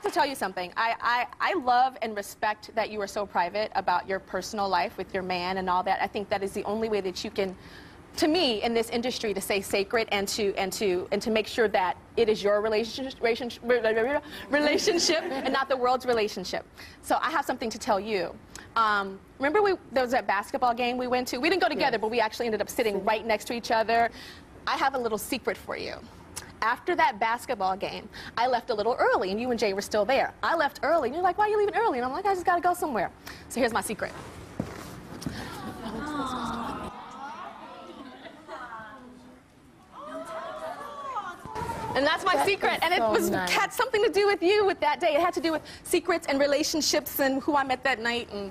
to tell you something. I love and respect that you are so private about your personal life with your man and all that. I think that is the only way that you can, to me, in this industry, to stay sacred and to make sure that it is your relationship and not the world's relationship. So I have something to tell you. Remember there was that basketball game we went to? We didn't go together, but we actually ended up sitting right next to each other. I have a little secret for you. After that basketball game, I left a little early, and you and Jay were still there. I left early, and you're like, why are you leaving early? And I'm like, I just got to go somewhere. So here's my secret. And that's my secret, and it had something to do with you with that day. It had to do with secrets and relationships and who I met that night and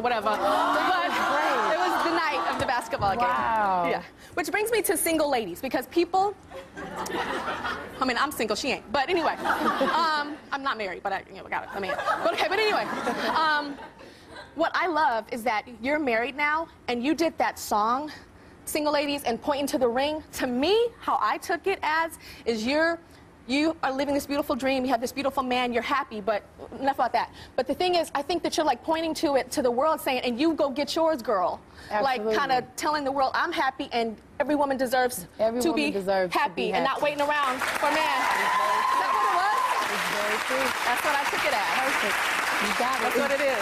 whatever. But it was the night of the basketball game. Wow. Yeah. Which brings me to single ladies, because people, I mean, I'm single, she ain't. But anyway, I'm not married, but I got it. I mean, but anyway, what I love is that you're married now, and you did that song, Single Ladies, and Pointing to the Ring. To me, how I took it as is you are living this beautiful dream, you have this beautiful man, you're happy, but enough about that. But the thing is, I think that you're like pointing to it, to the world, saying, and you go get yours, girl. Absolutely. Like kind of telling the world, I'm happy, and every woman deserves to be happy and not waiting around for a man. Is that what it was? It's very true. That's what I took it as. Perfect. You got it. That's what it is.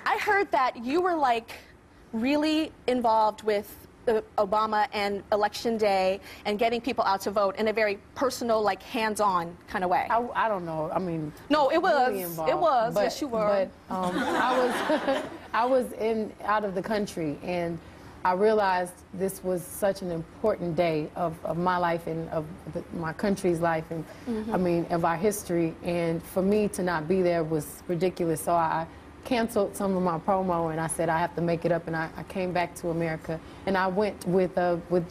I heard that you were like really involved with Obama and Election Day and getting people out to vote in a very personal, like hands-on kind of way. I don't know. I mean, no, it was. Really involved, it was. but, yes, you were. But I was out of the country, and I realized this was such an important day of my life and of my country's life, and I mean, of our history. And for me to not be there was ridiculous. So I canceled some of my promo, and I said I have to make it up, and I came back to America, and I went with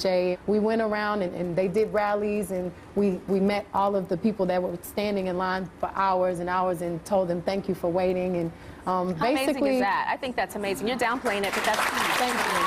Jay. We went around, and they did rallies, and we met all of the people that were standing in line for hours and hours, and told them thank you for waiting. And how basically, amazing is that? I think that's amazing. You're downplaying it, but that's thank you.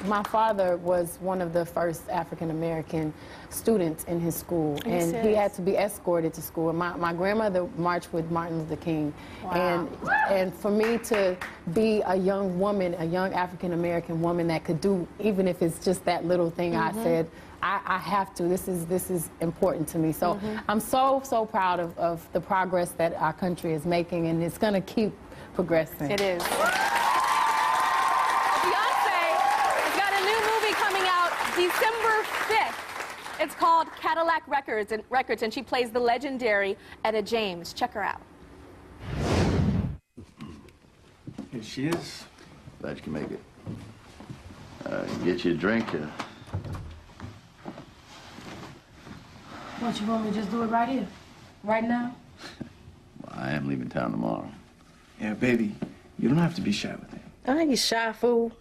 My father was one of the first African-American students in his school, and he had to be escorted to school. And my grandmother marched with Martin Luther King. Wow. And for me to be a young woman, a young African-American woman that could do, even if it's just that little thing, I said, I have to. This is important to me. So I'm so proud of the progress that our country is making, and it's going to keep progressing. It is. December 5th. It's called Cadillac Records, and she plays the legendary Etta James. Check her out. Here she is. Glad you can make it. Get you a drink. What, you want me to just do it right here? Right now? Well, I am leaving town tomorrow. Yeah, baby, you don't have to be shy with him. I ain't shy, fool.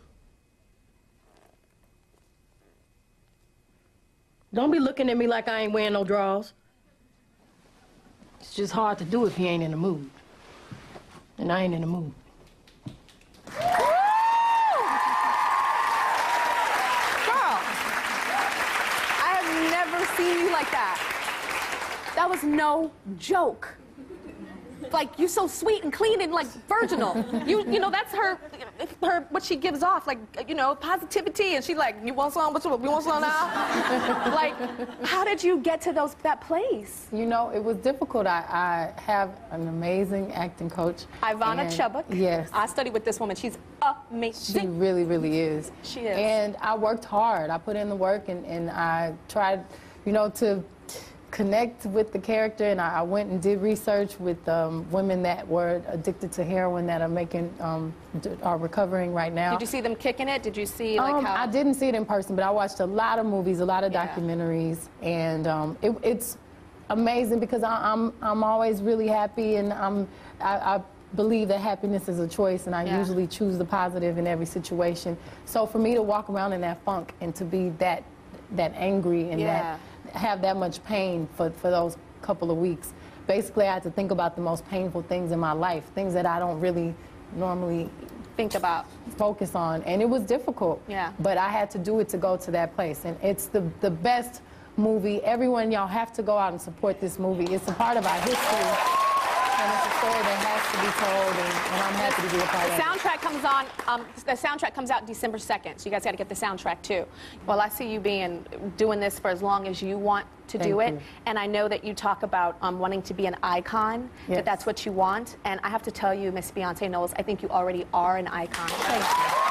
Don't be looking at me like I ain't wearing no drawers. It's just hard to do if he ain't in the mood. And I ain't in the mood. Girl, I have never seen you like that. That was no joke. Like, you're so sweet and clean and, like, virginal. You know, that's her, what she gives off, like, you know, positivity. And she's like, you want some? You want some now? Like, how did you get to that place? You know, it was difficult. I have an amazing acting coach. Ivana Chubbuck. Yes. I studied with this woman. She's amazing. She really, really is. She is. And I worked hard. I put in the work, and I tried, you know, to connect with the character, and I went and did research with women that were addicted to heroin that are making, are recovering right now. Did you see them kicking it? Did you see like how? I didn't see it in person, but I watched a lot of movies, a lot of documentaries, and it's amazing because I'm always really happy, and I believe that happiness is a choice, and I usually choose the positive in every situation. So for me to walk around in that funk and to be that angry and that have that much pain for those couple of weeks. Basically, I had to think about the most painful things in my life, things that I don't really normally think about. Focus on, and it was difficult. Yeah. But I had to do it to go to that place, and it's the best movie. Everyone, y'all have to go out and support this movie. It's a part of our history, and it's a story that has to be told, and I'm happy to be a part of it. The soundtrack comes on. The soundtrack comes out December 2nd, so you guys got to get the soundtrack too. Well, I see you doing this for as long as you want to do it, and I know that you talk about wanting to be an icon. Yes. That's what you want, and I have to tell you, Miss Beyoncé Knowles, I think you already are an icon. Thank you.